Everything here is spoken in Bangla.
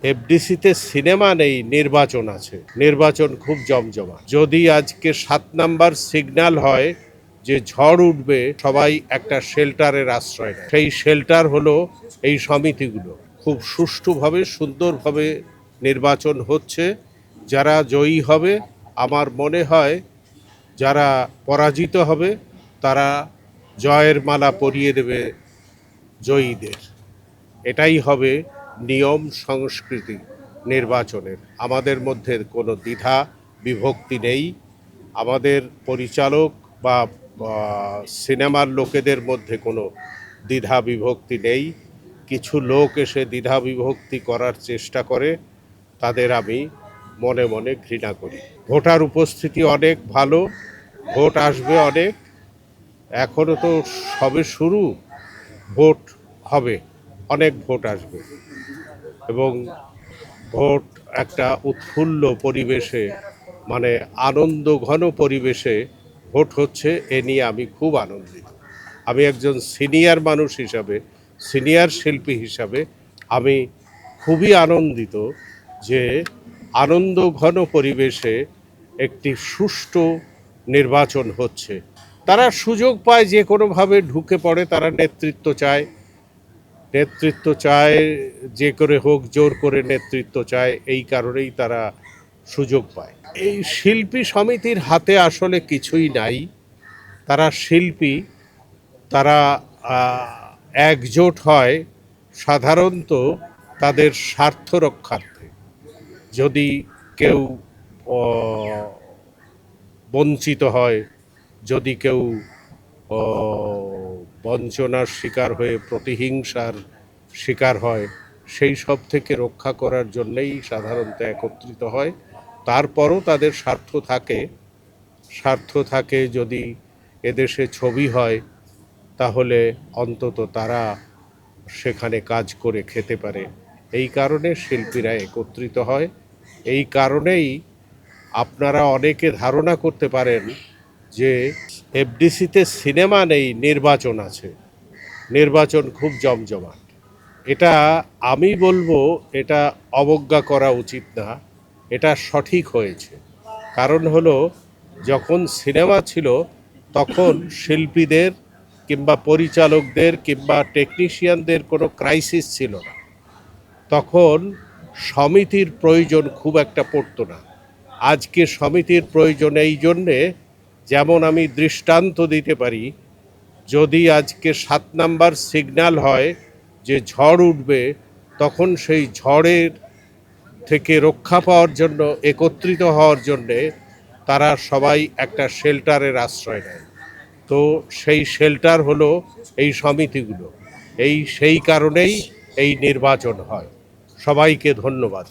এফডিসিতে সিনেমা নেই, নির্বাচন আছে। নির্বাচন খুব জমজমা। যদি আজকে 7 নাম্বার সিগন্যাল হয় যে ঝড় উঠবে, সবাই একটা শেল্টারের আশ্রয় নেয়। সেই শেল্টার হলো এই সমিতিগুলো। খুব সুষ্ঠুভাবে সুন্দরভাবে নির্বাচন হচ্ছে। যারা জয়ী হবে, আমার মনে হয় যারা পরাজিত হবে তারা জয়ের মালা পরিয়ে দেবে জয়ীদের। এটাই হবে নিয়ম সংস্কৃতি নির্বাচনের। আমাদের মধ্যে কোনো দ্বিধা বিভক্তি নেই। আমাদের পরিচালক বা সিনেমার লোকেদের মধ্যে কোনো দ্বিধা বিভক্তি নেই। কিছু লোক এসে দ্বিধা বিভক্তি করার চেষ্টা করে, তাদের আমি মনে মনে ঘৃণা করি। ভোটার উপস্থিতি অনেক ভালো, ভোট আসবে অনেক। এখনও তো সবে শুরু, ভোট হবে, অনেক ভোট আসবে এবং ভোট একটা উৎফুল্ল পরিবেশে, মানে আনন্দ ঘন পরিবেশে ভোট হচ্ছে। এ নিয়ে আমি খুব আনন্দিত। আমি একজন সিনিয়র মানুষ হিসাবে, সিনিয়র শিল্পী হিসাবে আমি খুবই আনন্দিত যে আনন্দ ঘন পরিবেশে একটি সুষ্ঠু নির্বাচন হচ্ছে। তারা সুযোগ পায়, যে কোনোভাবে ঢুকে পড়ে, তারা নেতৃত্ব চায়, যে করে হোক জোর করে নেতৃত্ব চায়। এই কারণেই তারা সুযোগ পায়। এই শিল্পী সমিতির হাতে আসলে কিছুই নাই। তারা শিল্পী, তারা একজোট হয় সাধারণত তাদের স্বার্থ রক্ষার্থে। যদি কেউ বঞ্চিত হয়, যদি কেউ বঞ্চনার শিকার হয়ে প্রতিহিংসার শিকার হয়, সেই সব থেকে রক্ষা করার জন্যেই সাধারণত একত্রিত হয়। তারপরও তাদের স্বার্থ থাকে যদি এদেশে ছবি হয়, তাহলে অন্তত তারা সেখানে কাজ করে খেতে পারে। এই কারণে শিল্পীরা একত্রিত হয়। এই কারণেই আপনারা অনেকে ধারণা করতে পারেন যে এফডিসিতে সিনেমা নেই, নির্বাচন আছে। নির্বাচন খুব জমজমাট। এটা আমি বলবো, এটা অবজ্ঞা করা উচিত না, এটা সঠিক হয়েছে। কারণ হলো, যখন সিনেমা ছিল তখন শিল্পীদের কিংবা পরিচালকদের কিংবা টেকনিশিয়ানদের কোনো ক্রাইসিস ছিল না। তখন সমিতির প্রয়োজন খুব একটা পড়তো না। আজকে সমিতির প্রয়োজন এই জন্যে, যেমন আমি দৃষ্টান্ত দিতে পারি, যদি আজকে 7 নাম্বার সিগন্যাল হয় যে ঝড় উঠবে, তখন সেই ঝড়ের থেকে রক্ষা পাওয়ার জন্য, একত্রিত হওয়ার জন্যে তারা সবাই একটা শেল্টারের আশ্রয় নেয়। তো সেই শেল্টার হলো এই সমিতিগুলো। সেই কারণেই এই নির্বাচন হয়। সবাইকে ধন্যবাদ।